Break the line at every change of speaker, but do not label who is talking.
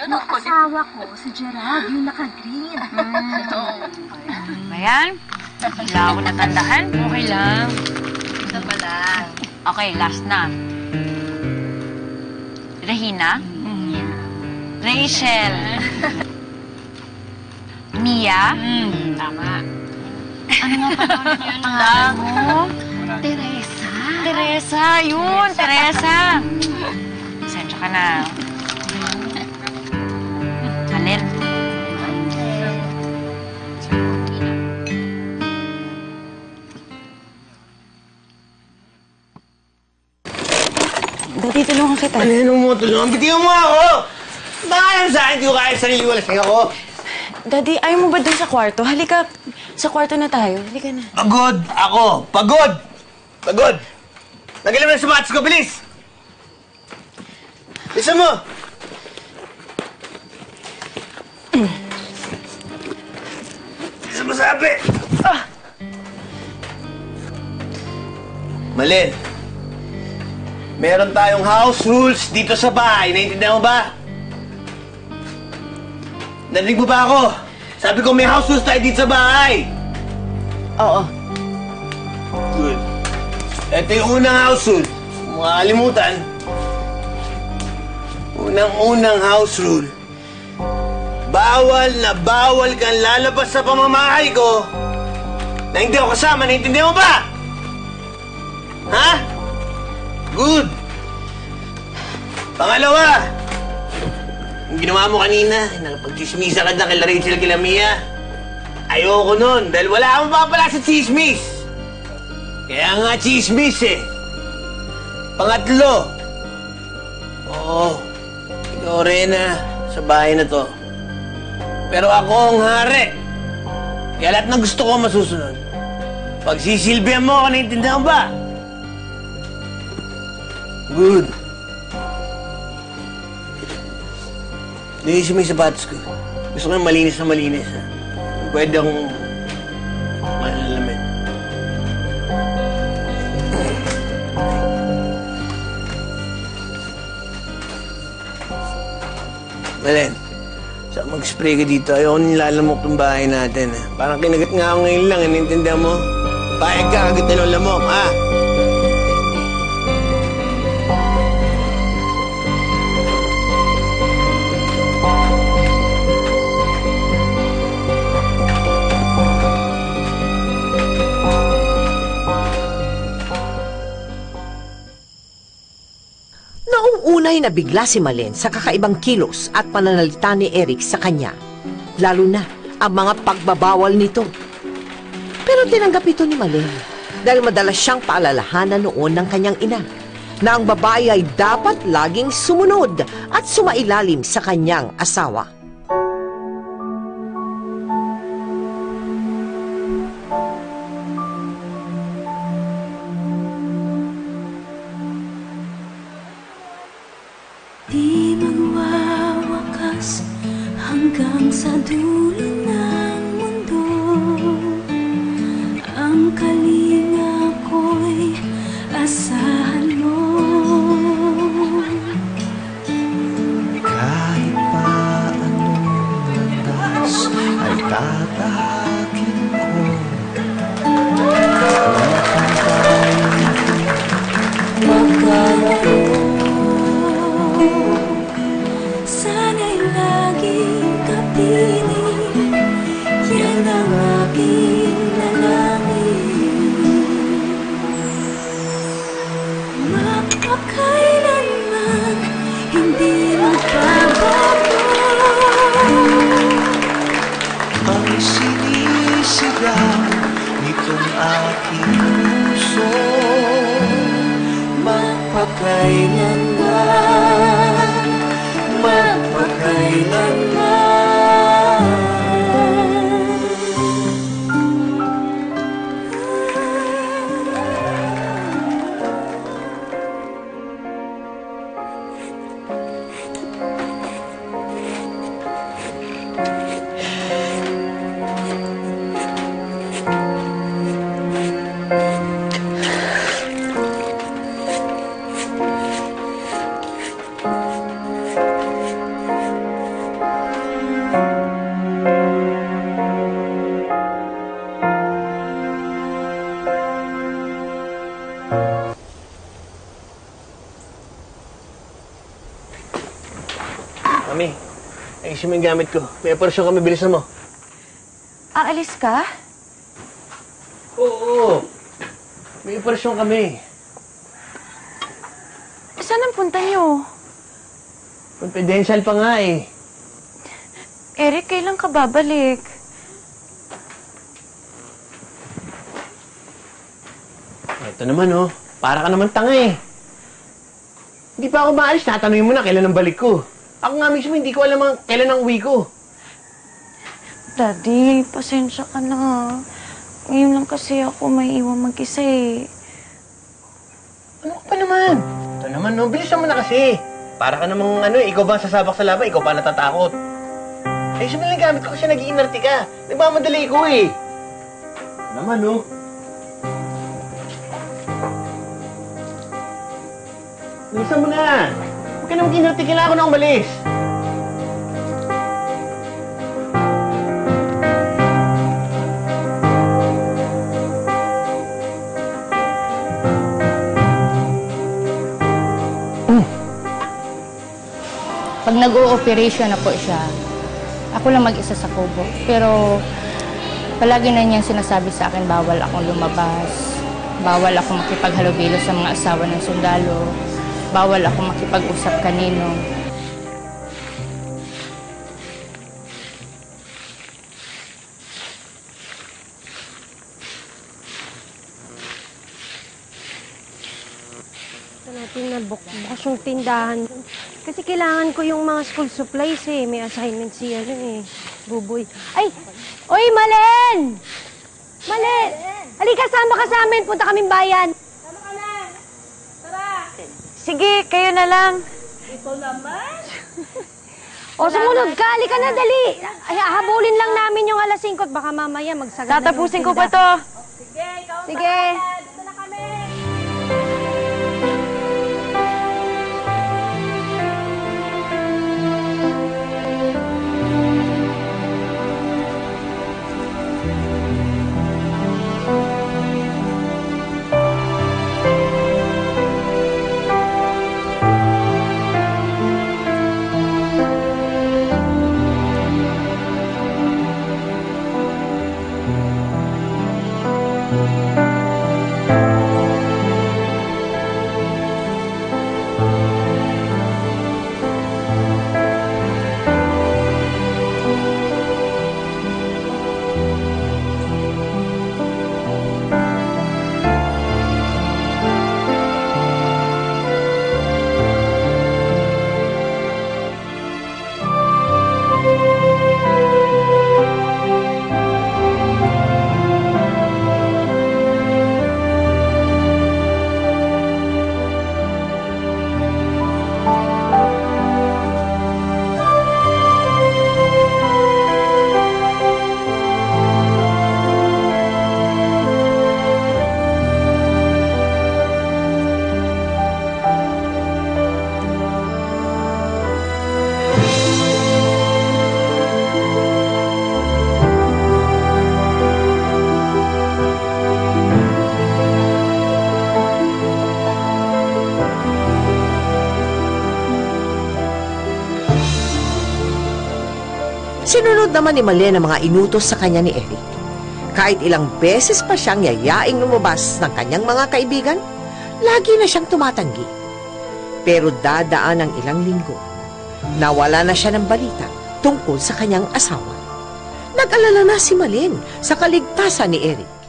Yung asawa ko, si Gerald, yung naka-green.
Ayan. Wala ako natandahan. Okay lang.
Isa pala.
Okay, last na. Regina? Rachel? Mia?
Tama.
Ano nga pala ulit yung pangalan mo?
Teresa.
Teresa, yun, Teresa. Sensya ka na. Halil.
Dati, tulungan kita.
Ano mo tulungan? Bitiwan mo ako! Baka lang sa akin, di ko kaya sarili ko. Lasing ako.
Daddy, ayaw mo ba dun sa kwarto? Halika, sa kwarto na tayo. Halika na.
Pagod ako! Pagod! Pagod! Nagalim na sapatos ko, bilis! Bisa mo! Bisa mo sabi! Ah! Malin, meron tayong house rules dito sa bahay. Naiintindihan mo ba? Narinig mo ba ako? Sabi ko may house rules tayo dito sa bahay.
Oo.
Good. Ito yung unang house rule. Kung makakalimutan. Unang-unang house rule. Bawal na bawal kang lalabas sa pamamahay ko na hindi ako kasama. Naiintindihan mo ba? Ha? Good. Pangalawa, yung ginawa mo kanina, nakapag-chismisa ka na kila Rachel, kila Mia, ayoko nun, dahil wala akong mapapala sa chismis. Kaya nga chismis eh. Pangatlo, oo, ikaw rin sa bahay na to. Pero ako ang hari. Kaya lahat ng gusto ko masusunod. Pagsisilbihan mo ako, naiintindihan mo ba? Good. Linisin mo yung sapatos ko. Gusto ko yung malinis na malinis, ha? Pwede akong malalamin. Malen, saan mag-spray ka dito? Ayaw ko nilalamok tong bahay natin, ha? Parang kinagat nga ako ngayon lang, inintindihan mo? Payag ka, agad na ng lamok, ha?
Unay nabigla si Malin sa kakaibang kilos at pananalita ni Eric sa kanya, lalo na ang mga pagbabawal nito. Pero tinanggap ito ni Malin dahil madalas siyang paalalahanan noon ng kanyang ina na ang babae ay dapat laging sumunod at sumailalim sa kanyang asawa.
Di magwawakas hanggang sa dulo ng mundo. Ang kalinga ko'y asahan mo.
Kahit pa anong landas ay tatahakin ko.
Sana'y laging kapiling, yan ang aking dalangin. Mapakailanman hindi magbabago
Ang sinisigaw nitong aking puso,
magpakailanman, magpakailanman.
Mami, ayusin mo yung gamit ko. May operasyon kami, bilisan mo.
Aalis ka?
Oo. May operasyon kami.
Saan ang punta niyo?
Confidential pa nga eh.
Eric, kailan ka babalik?
Ito naman oh, para ka naman tanga eh. Hindi pa ako maalis, tatanungin mo na kailan ang balik ko. Ako nga mismo hindi ko alam kailan ang uwi ko.
Daddy, pasensya ka na. Ngayon lang kasi ako may iwan mag-isa eh.
Ano ka pa naman? Ito naman no, bilisan mo na kasi. Para ka namang ikaw ba sasabak sa laban, ikaw pa natatakot. Eh, sabi lang gamit ko kasi nag-iinarte ka. Nagmamadali ko eh. Ito naman no. Bilisan mo na. Huwag ka na mag-iinarte, kailangan ko na umalis.
Pag nag-o-operation na po siya, ako lang mag-isa sa kubo. Pero palagi na niyang sinasabi sa akin, bawal akong lumabas, bawal akong makipaghalubilo sa mga asawa ng sundalo, bawal akong makipag-usap kanino.
Natin na bukas yung tindahan. Kasi kailangan ko yung mga school supplies eh. May assignment si Buboy. Ay! Oy, Malen! Malen! Halika, sama ka sa amin. Punta kaming bayan. Sama ka na! Tara!
Sige, kayo na lang.
Ito naman? O, sumunod ka. Halika na, dali. Ay, habulin lang namin yung alas 5 at baka mamaya magsagad na yung
Tatapusin ko
tinda.
pa to.
Sige, ikaw Sige. Dito na kami.
Sinunod naman ni Malen ang mga inutos sa kanya ni Eric. Kahit ilang beses pa siyang yayaing lumabas ng kanyang mga kaibigan, lagi na siyang tumatanggi. Pero dadaan ang ilang linggo, nawala na siya ng balita tungkol sa kanyang asawa. Nag-alala na si Malen sa kaligtasan ni Eric.